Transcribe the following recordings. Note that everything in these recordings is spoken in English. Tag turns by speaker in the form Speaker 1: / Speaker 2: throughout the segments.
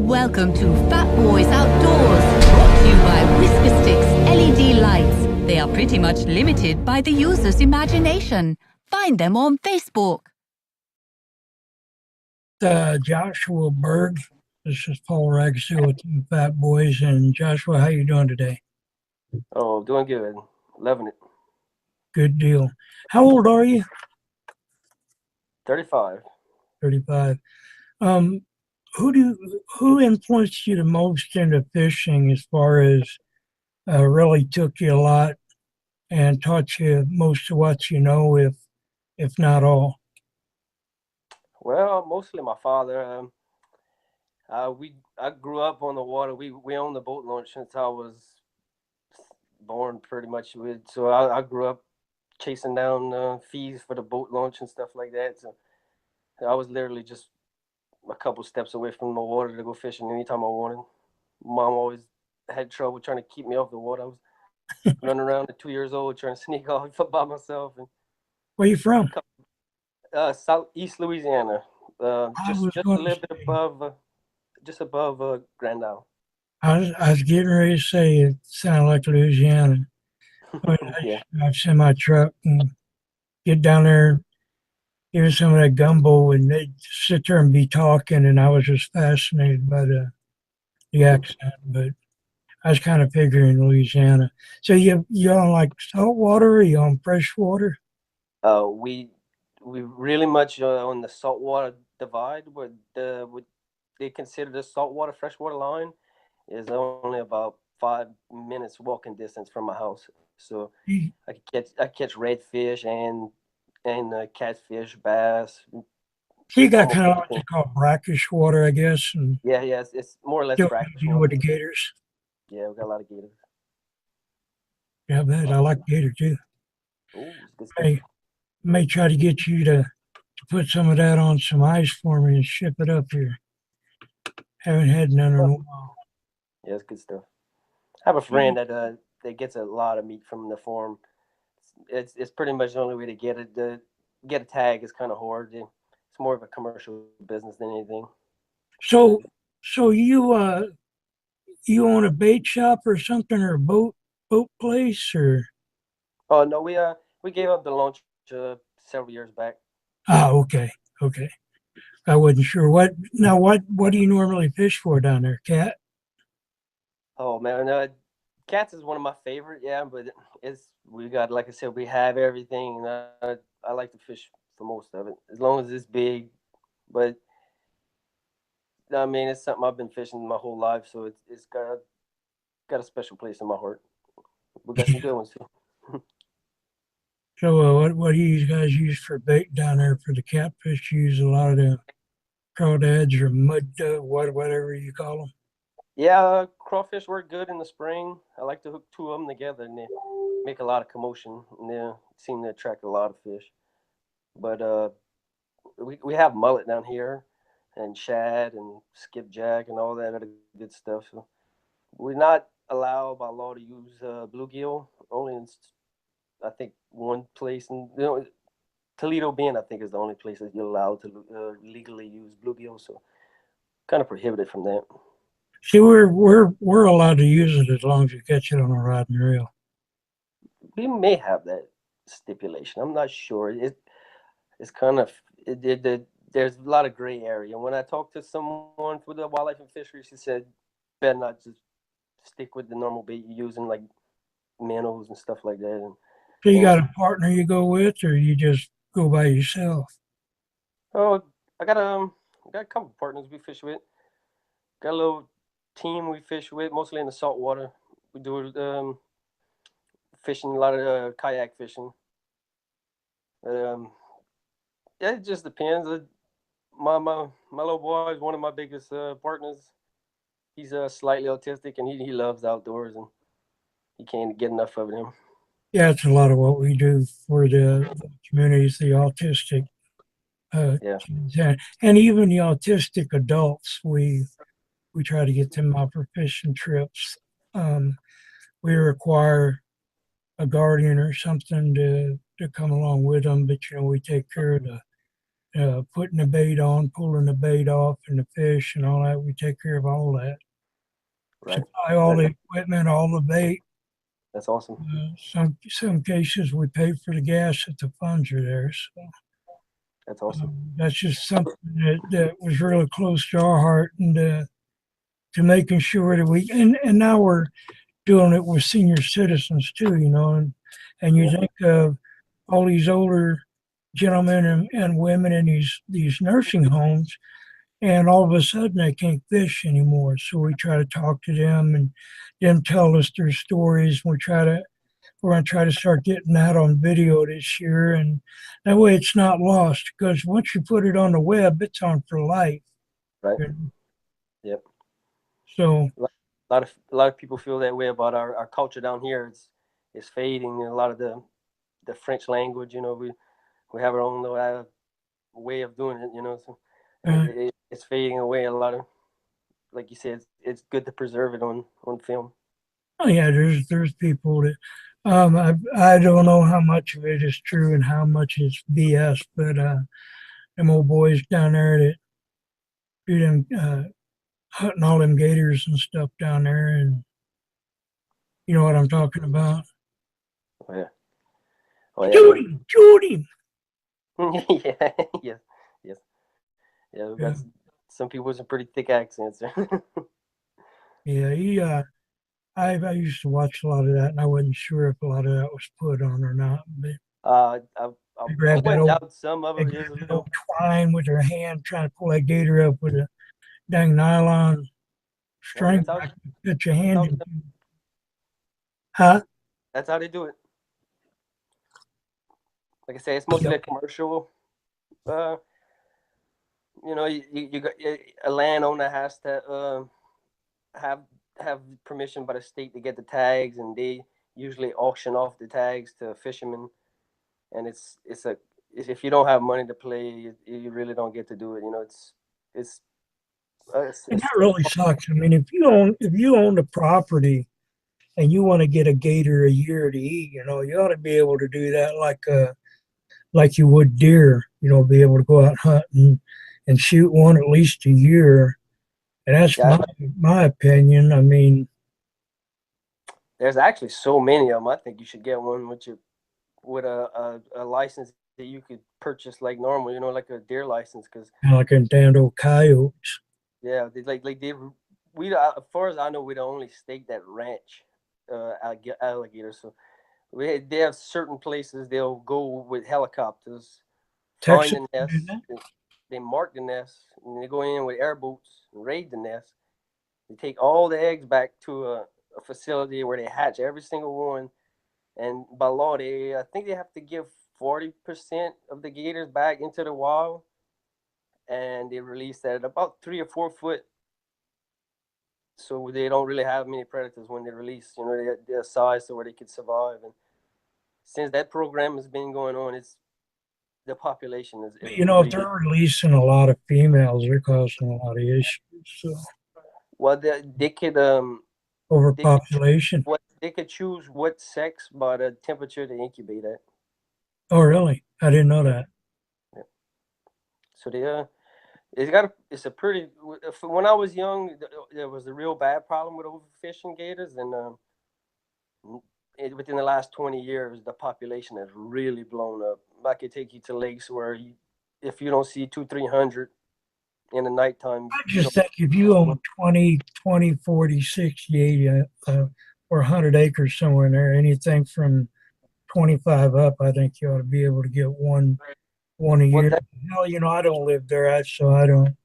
Speaker 1: Welcome to Fat Boys Outdoors, brought to you by Whisker Sticks LED lights. They are pretty much limited by the user's imagination. Find them on Facebook.
Speaker 2: Joshua Bourg. This is Paul Ragsu with the Fat Boys. And Joshua, how you doing today?
Speaker 3: Oh, doing good. Loving it.
Speaker 2: Good deal. How old are you?
Speaker 3: 35.
Speaker 2: 35. Who influenced you the most into fishing as far as really took you a lot and taught you most of what you know, if not all?
Speaker 3: Well, mostly my father. I grew up on the water. We owned the boat launch since I was born, pretty much. So I grew up chasing down fees for the boat launch and stuff like that. So I was literally just a couple steps away from the water to go fishing anytime I wanted. Mom always had trouble trying to keep me off the water. I was running around at 2 years old trying to sneak off by myself. And
Speaker 2: Where you from?
Speaker 3: Southeast Louisiana,
Speaker 2: I
Speaker 3: just
Speaker 2: was
Speaker 3: just a
Speaker 2: going to
Speaker 3: little bit
Speaker 2: say,
Speaker 3: above, just above Grand Isle.
Speaker 2: I was getting ready to say it sounded like Louisiana. But
Speaker 3: Yeah.
Speaker 2: I'd send my truck and get down there, give some of that gumbo, and they'd sit there and be talking, and I was just fascinated by the accent. But I was kind of figuring Louisiana. So you on like salt water or you on fresh water?
Speaker 3: We really much on the saltwater divide, where what they consider the saltwater freshwater line is only about 5 minutes walking distance from my house. So
Speaker 2: You
Speaker 3: I catch redfish and catfish, bass,
Speaker 2: you got
Speaker 3: almost
Speaker 2: kind of what they
Speaker 3: everything.
Speaker 2: call brackish water, I guess, and
Speaker 3: Yeah, yeah, it's more or less
Speaker 2: still got to
Speaker 3: brackish
Speaker 2: deal with
Speaker 3: water.
Speaker 2: the gators.
Speaker 3: Yeah, we got a lot of gators.
Speaker 2: Yeah, I bet. I like gator too.
Speaker 3: Ooh, it's good stuff.
Speaker 2: Hey, may try to get you to put some of that on some ice for me and ship it up here. Haven't had none in a while.
Speaker 3: Yeah, it's good stuff. I have a friend that gets a lot of meat from the farm. It's pretty much the only way to get it. To get a tag is kind of hard. It's more of a commercial business than anything.
Speaker 2: So, so you own a bait shop or something or a boat place or
Speaker 3: Oh no, we gave up the launch several years back.
Speaker 2: okay, okay. I wasn't sure what do you normally fish for down there, cat?
Speaker 3: Oh man, cats is one of my favorite. Yeah, but it's we got, like I said, we have everything. And I like to fish for most of it as long as it's big. But I mean, it's something I've been fishing my whole life, so it's got a special place in my heart. We got some good ones too.
Speaker 2: So what do you guys use for bait down there for the catfish? You use a lot of the crawdads or mud whatever you call them.
Speaker 3: Yeah, crawfish work good in the spring. I like to hook two of them together, and they make a lot of commotion, and they seem to attract a lot of fish. But we have mullet down here, and shad and skipjack and all that other good stuff. So we're not allowed by law to use bluegill. Only in, I think, one place, and Toledo Bend, I think, is the only place that you're allowed to legally use bluegill. So kind of prohibited from that.
Speaker 2: See, we're allowed to use it as long as you catch it on a rod and reel.
Speaker 3: We may have that stipulation. I'm not sure. It's kind of there's a lot of gray area. When I talked to someone for the wildlife and fisheries, she said, "Better not just stick with the normal bait you're using, like minnows and stuff like that."
Speaker 2: So you
Speaker 3: And
Speaker 2: got a partner you go with, or you just go by yourself?
Speaker 3: oh, I got a couple partners we fish with. Got a little team we fish with, mostly in the salt water. We do fishing, a lot of kayak fishing. Um, yeah, it just depends. My little boy is one of my biggest partners. He's slightly autistic, and he loves outdoors, and he can't get enough of him.
Speaker 2: Yeah, it's a lot of what we do for the communities, the autistic
Speaker 3: Yeah.
Speaker 2: kids, and even the autistic adults. We try to get them out for fishing trips. Um, we require a guardian or something to come along with them, but we take care of the putting the bait on, pulling the bait off, and the fish and all that. We take care of all that.
Speaker 3: Right.
Speaker 2: Supply all the equipment, all the bait.
Speaker 3: That's awesome.
Speaker 2: Some cases we pay for the gas if the funds are there. So
Speaker 3: That's awesome.
Speaker 2: that's just something that was really close to our heart, and to making sure that we and now we're doing it with senior citizens too, you know, and you
Speaker 3: Yeah.
Speaker 2: think of all these older gentlemen and women in these nursing homes, and all of a sudden they can't fish anymore. So we try to talk to them and them tell us their stories. We're going to try to start getting that on video this year, and that way it's not lost, because once you put it on the web, it's on for life.
Speaker 3: Right. Yep.
Speaker 2: So
Speaker 3: A lot of people feel that way about our culture down here. It's fading. A lot of the French language, you know, we have our own little way of doing it, you know. So it's fading away. A lot of, like you said, it's good to preserve it on film.
Speaker 2: oh yeah, there's people that I don't know how much of it is true and how much is BS, but them old boys down there that do them hunting all them gators and stuff down there, and you know what I'm talking about.
Speaker 3: Oh yeah. Oh
Speaker 2: Shoot
Speaker 3: yeah.
Speaker 2: him, shoot him.
Speaker 3: Yeah. Yes. Yes. Yeah. We've got some people with some pretty thick accents.
Speaker 2: Yeah, I used to watch a lot of that, and I wasn't sure if a lot of that was put on or not. But
Speaker 3: I
Speaker 2: they
Speaker 3: wouldn't doubt some of it is a
Speaker 2: grabbed that
Speaker 3: little.
Speaker 2: old twine with their hand, trying to pull that gator up with a dang nylon
Speaker 3: Yeah,
Speaker 2: string.
Speaker 3: that's how.
Speaker 2: I could put your
Speaker 3: That's
Speaker 2: hand
Speaker 3: how.
Speaker 2: in. Huh?
Speaker 3: That's how they do it. Like I say, it's mostly a commercial. Uh, you know, you got a landowner has to have have permission by the state to get the tags, and they usually auction off the tags to fishermen. And it's a if you don't have money to play, you really don't get to do it. You know, it's
Speaker 2: And
Speaker 3: it's
Speaker 2: that really sucks. I mean, if you own the property and you want to get a gator a year to eat, you know, you ought to be able to do that like you would deer. You know, be able to go out hunting and shoot one at least a year. And that's
Speaker 3: yeah.
Speaker 2: my opinion. I mean,
Speaker 3: There's actually so many of them. I think you should get one with a license that you could purchase like normal. You know, like a deer license, because
Speaker 2: like in Dando coyotes.
Speaker 3: yeah, like they we as far as I know, we're the only state that ranch alligators. So they have certain places they'll go with helicopters, find
Speaker 2: Texas
Speaker 3: the
Speaker 2: do
Speaker 3: nest,
Speaker 2: that.
Speaker 3: they mark the nest, and they go in with airboats and raid the nest. They take all the eggs back to a facility where they hatch every single one, and by law, I think they have to give 40% of the gators back into the wild, and they release that at about 3 or 4 foot, so they don't really have many predators when they release. You know, they're sized to where they could survive. And since that program has been going on, it's the population is
Speaker 2: You know, if
Speaker 3: really
Speaker 2: they're releasing a lot of females, they're causing a lot of issues. So
Speaker 3: well. They could
Speaker 2: overpopulation.
Speaker 3: they could choose what sex by the temperature they incubate at.
Speaker 2: Oh, really? I didn't know
Speaker 3: Yeah.
Speaker 2: that.
Speaker 3: Yeah. So it's a pretty. When I was young, there was a real bad problem with overfishing gators, and within the last 20 years, the population has really blown up. I could take you to lakes where if you don't see 200-300 in the nighttime,
Speaker 2: I
Speaker 3: you
Speaker 2: just
Speaker 3: don't.
Speaker 2: think if you own 20, 40, 60, 80, or 100 acres somewhere in there, anything from 25 up, I think you ought to be able to get one a
Speaker 3: Well,
Speaker 2: year. Hell, you know, I don't live there, so I don't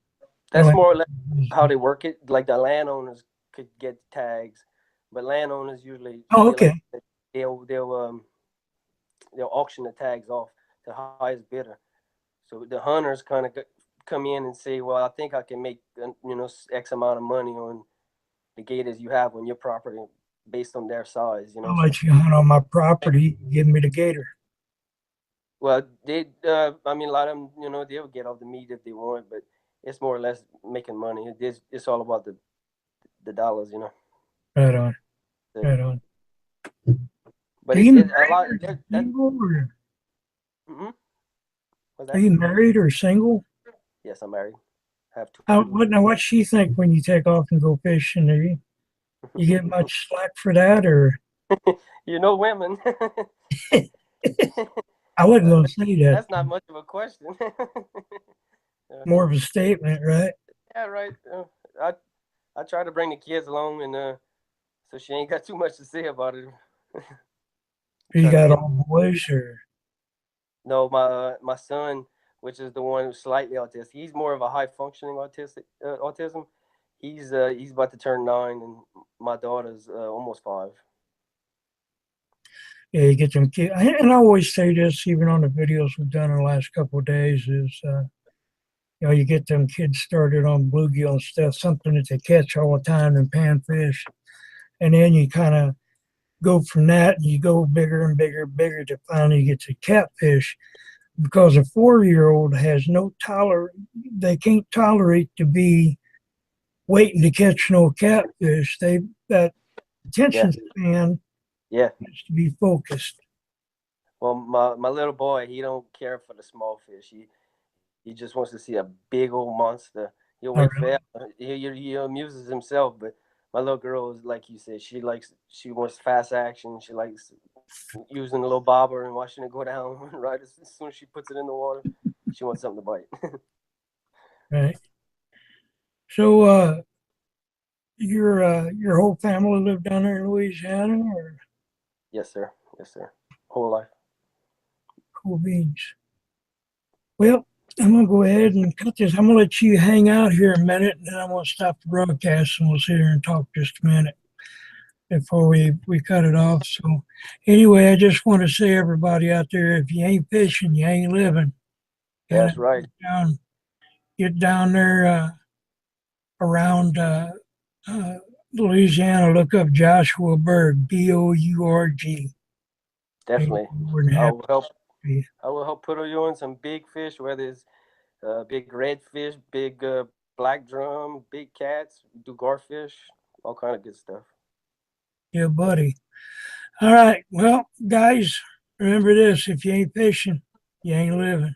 Speaker 3: that's
Speaker 2: have
Speaker 3: more or less
Speaker 2: to.
Speaker 3: how they work it. Like the landowners could get tags, but landowners usually
Speaker 2: Oh,
Speaker 3: they like
Speaker 2: okay.
Speaker 3: they'll auction the tags off to highest bidder. So the hunters kind of come in and say, "Well, I think I can make X amount of money on the gators you have on your property based on their size." You know,
Speaker 2: I'll
Speaker 3: so
Speaker 2: let you hunt on my property. Give me the gator.
Speaker 3: well, I mean, a lot of them, they'll get off the meat if they want, but it's more or less making money. It's all about the dollars,
Speaker 2: Right on.
Speaker 3: So,
Speaker 2: Right on.
Speaker 3: but
Speaker 2: Demon
Speaker 3: a lot.
Speaker 2: raiders,
Speaker 3: That,
Speaker 2: evil, or
Speaker 3: mm-hmm. Was
Speaker 2: Are
Speaker 3: that?
Speaker 2: you married or single?
Speaker 3: Yes, I'm married. I have two
Speaker 2: How,
Speaker 3: children.
Speaker 2: what's she think when you take off and go fishing? You get much slack for that, or
Speaker 3: You know women.
Speaker 2: I wasn't
Speaker 3: Uh,
Speaker 2: going to say that.
Speaker 3: that's not much of a question. Uh,
Speaker 2: More of a statement, right?
Speaker 3: yeah, right. I try to bring the kids along, and so she ain't got too much to say about it.
Speaker 2: You
Speaker 3: Try to
Speaker 2: got
Speaker 3: get
Speaker 2: all boys, or
Speaker 3: no my son, which is the one who's slightly autistic. He's more of a high functioning autism. He's about to turn 9, and my daughter's almost 5.
Speaker 2: yeah, you get them kids. And I always say this, even on the videos we've done in the last couple of days, is you get them kids started on bluegill and stuff, something that they catch all the time in panfish, and then you kind of go from that, and you go bigger and bigger and bigger to finally get to catfish. Because a 4-year-old has no they can't tolerate to be waiting to catch no catfish. That
Speaker 3: Yeah,
Speaker 2: attention span
Speaker 3: yeah.
Speaker 2: has to be focused.
Speaker 3: Well, my little boy, he don't care for the small fish. He just wants to see a big old monster. He'll
Speaker 2: All
Speaker 3: wait
Speaker 2: right.
Speaker 3: forever. He amuses himself, but my little girl is like you said. She wants fast action. She likes using the little bobber and watching it go down. Right as soon as she puts it in the water, she wants something to bite.
Speaker 2: Right. So your whole family lived down there in Louisiana, or
Speaker 3: Yes, sir. Yes, sir. Whole life.
Speaker 2: cool beans? Well, I'm gonna go ahead and cut this. I'm gonna let you hang out here a minute, and then I'm gonna stop the broadcast, and we'll sit here and talk just a minute before we cut it off. So anyway, I just want to say, everybody out there, if you ain't fishing, you ain't living. Gotta
Speaker 3: That's right.
Speaker 2: get down there around uh, Louisiana. Look up Joshua Bourg, Bourg. He's
Speaker 3: Definitely.
Speaker 2: more than
Speaker 3: I
Speaker 2: happy
Speaker 3: will help.
Speaker 2: to be.
Speaker 3: I will help put you on some big fish, whether it's big redfish, big black drum, big cats, do garfish, all kind of good stuff.
Speaker 2: Yeah, buddy. All right. Well, guys, remember this: if you ain't fishing, you ain't living.